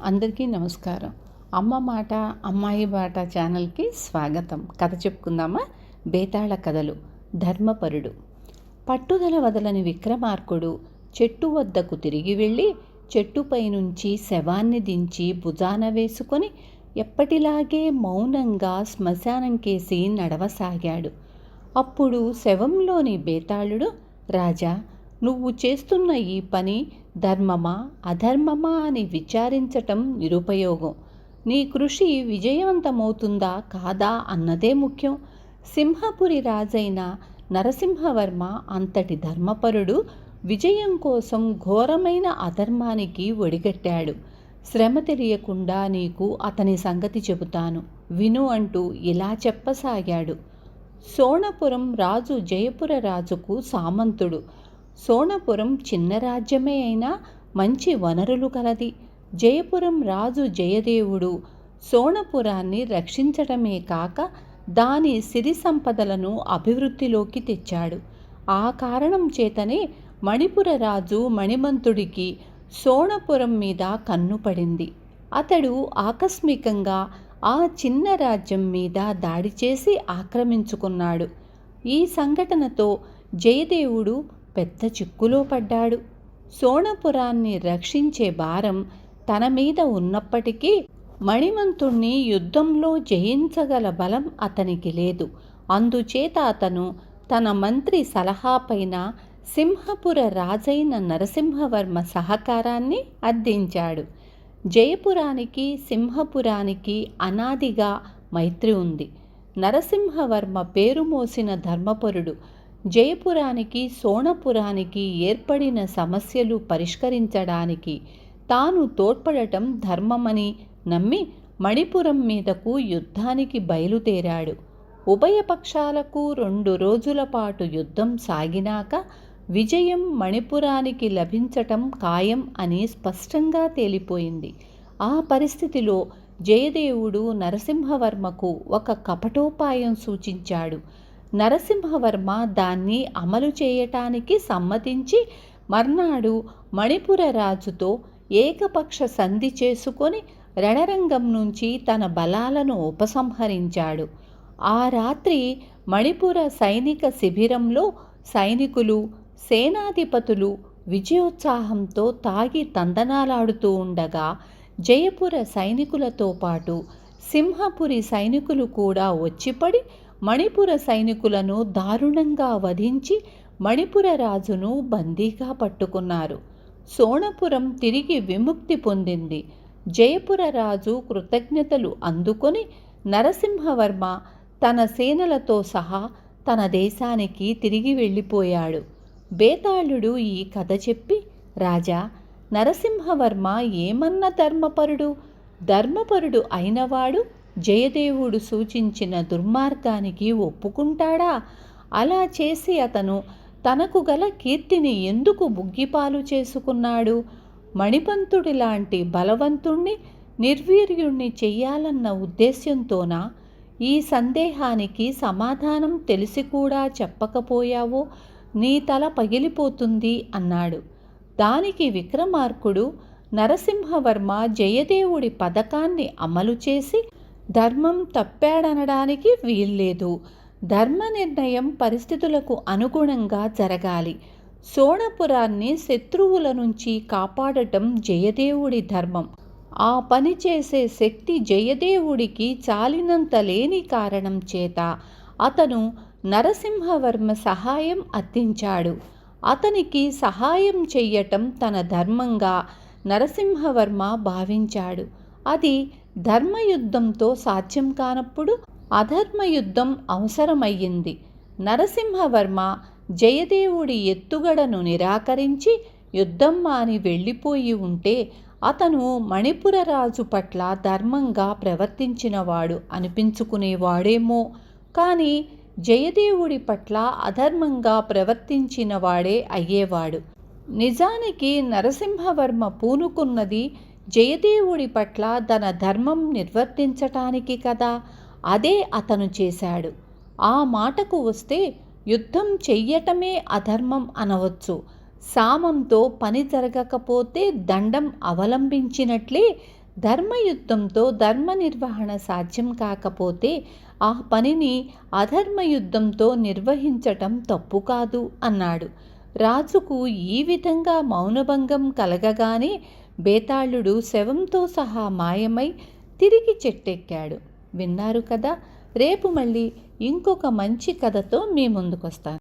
అందరికీ నమస్కారం. అమ్మ మాట అమ్మాయి బాట ఛానల్కి స్వాగతం. కథ చెప్పుకుందామా? బేతాళ కథలు. ధర్మపరుడు. పట్టుదల వదలని విక్రమార్కుడు చెట్టు వద్దకు తిరిగి వెళ్ళి చెట్టుపై నుంచి శవాన్ని దించి భుజాన వేసుకొని ఎప్పటిలాగే మౌనంగా శ్మశానం కేసి నడవసాగాడు. అప్పుడు శవంలోని బేతాళుడు, రాజా, నువ్వు చేస్తున్న ఈ పని ధర్మమా అధర్మమా అని విచారించటం నిరుపయోగం. నీ కృషి విజయవంతమవుతుందా కాదా అన్నదే ముఖ్యం. సింహపురి రాజైన నరసింహవర్మ అంతటి ధర్మపరుడు విజయం కోసం ఘోరమైన అధర్మానికి ఒడిగట్టాడు. శ్రమ తెలియకుండా నీకు అతని సంగతి చెబుతాను, విను అంటూ ఇలా చెప్పసాగాడు. సోణపురం రాజు జయపుర రాజుకు సామంతుడు. సోణపురం చిన్న రాజ్యమే అయినా మంచి వనరులు కలది. జయపురం రాజు జయదేవుడు సోణపురాన్ని రక్షించటమే కాక దాని సిరి సంపదలను అభివృద్ధిలోకి తెచ్చాడు. ఆ కారణం చేతనే మణిపుర రాజు మణిమంతుడికి సోణపురం మీద కన్ను పడింది. అతడు ఆకస్మికంగా ఆ చిన్న రాజ్యం మీద దాడి చేసి ఆక్రమించుకున్నాడు. ఈ సంఘటనతో జయదేవుడు పెద్ద చిక్కులో పడ్డాడు. సోణపురాన్ని రక్షించే భారం తన మీద ఉన్నప్పటికీ మణిమంతుణ్ణి యుద్ధంలో జయించగల బలం అతనికి లేదు. అందుచేత అతను తన మంత్రి సలహాపైన సింహపుర రాజైన నరసింహవర్మ సహకారాన్ని అర్థించాడు. జయపురానికి సింహపురానికి అనాదిగా మైత్రి ఉంది. నరసింహవర్మ పేరు మోసిన ధర్మపరుడు జయపురానికి సోణపురానికి ఏర్పడిన సమస్యలు పరిష్కరించడానికి తాను తోడ్పడటం ధర్మమని నమ్మి మణిపురం మీదకు యుద్ధానికి బయలుదేరాడు. ఉభయ పక్షాలకు 2 రోజుల పాటు యుద్ధం సాగినాక విజయం మణిపురానికి లభించటం ఖాయం అని స్పష్టంగా తేలిపోయింది. ఆ పరిస్థితిలో జయదేవుడు నరసింహవర్మకు ఒక కపటోపాయం సూచించాడు. నరసింహవర్మ దాన్ని అమలు చేయటానికి సమ్మతించి మర్నాడు మణిపుర రాజుతో ఏకపక్ష సంధి చేసుకొని రణరంగం నుంచి తన బలాలను ఉపసంహరించాడు. ఆ రాత్రి మణిపుర సైనిక శిబిరంలో సైనికులు, సేనాధిపతులు విజయోత్సాహంతో తాగి తందనాలాడుతూ ఉండగా జయపుర సైనికులతో పాటు సింహపురి సైనికులు కూడా వచ్చిపడి మణిపుర సైనికులను దారుణంగా వధించి మణిపుర రాజును బందీగా పట్టుకున్నారు. సోణపురం తిరిగి విముక్తి పొందింది. జయపుర రాజు కృతజ్ఞతలు అందుకొని నరసింహవర్మ తన సేనలతో సహా తన దేశానికి తిరిగి వెళ్ళిపోయాడు. బేతాళుడు ఈ కథ చెప్పి, రాజా, నరసింహవర్మ ఏమన్న ధర్మపరుడు అయినవాడు జయదేవుడు సూచించిన దుర్మార్గానికి ఒప్పుకుంటాడా? అలా చేసి అతను తనకు గల కీర్తిని ఎందుకు బుగ్గిపాలు చేసుకున్నాడు? మణిపంతుడి లాంటి బలవంతుణ్ణి నిర్వీర్యుణ్ణి చెయ్యాలన్న ఉద్దేశ్యంతోనా? ఈ సందేహానికి సమాధానం తెలిసి కూడా చెప్పకపోయావో నీ తల పగిలిపోతుంది అన్నాడు. దానికి విక్రమార్కుడు, నరసింహవర్మ జయదేవుడి పథకాన్ని అమలు చేసి ధర్మం తప్పాడనడానికి వీల్లేదు. ధర్మ నిర్ణయం పరిస్థితులకు అనుగుణంగా జరగాలి. సోణపురాన్ని శత్రువుల నుంచి కాపాడటం జయదేవుడి ధర్మం. ఆ పని చేసే శక్తి జయదేవుడికి చాలినంత లేని కారణం చేత అతను నరసింహవర్మ సహాయం అర్థించాడు. అతనికి సహాయం చెయ్యటం తన ధర్మంగా నరసింహవర్మ భావించాడు. అది ధర్మయుద్ధంతో సాధ్యం కానప్పుడు అధర్మయుద్ధం అవసరమయ్యింది. నరసింహవర్మ జయదేవుడి ఎత్తుగడను నిరాకరించి యుద్ధం మాని వెళ్ళిపోయి ఉంటే అతను మణిపుర రాజు పట్ల ధర్మంగా ప్రవర్తించినవాడు అనిపించుకునేవాడేమో. కానీ జయదేవుడి పట్ల అధర్మంగా ప్రవర్తించిన వాడే అయ్యేవాడు. నిజానికి నరసింహవర్మ పూనుకున్నది జయదేవుడి పట్ల తన ధర్మం నిర్వర్తించటానికి కదా. అదే అతను చేశాడు. ఆ మాటకు వస్తే యుద్ధం చెయ్యటమే అధర్మం అనవచ్చు. సామంతో పని జరగకపోతే దండం అవలంబించినట్లే ధర్మయుద్ధంతో ధర్మ నిర్వహణ సాధ్యం కాకపోతే ఆ పనిని అధర్మయుద్ధంతో నిర్వహించటం తప్పు కాదు అన్నాడు. రాజుకు ఈ విధంగా మౌనభంగం కలగగానే బేతాళుడు శవంతో సహా మాయమై తిరిగి చెట్టెక్కాడు. విన్నారు కదా. రేపు మళ్ళీ ఇంకొక మంచి కథతో మీ ముందుకొస్తాను.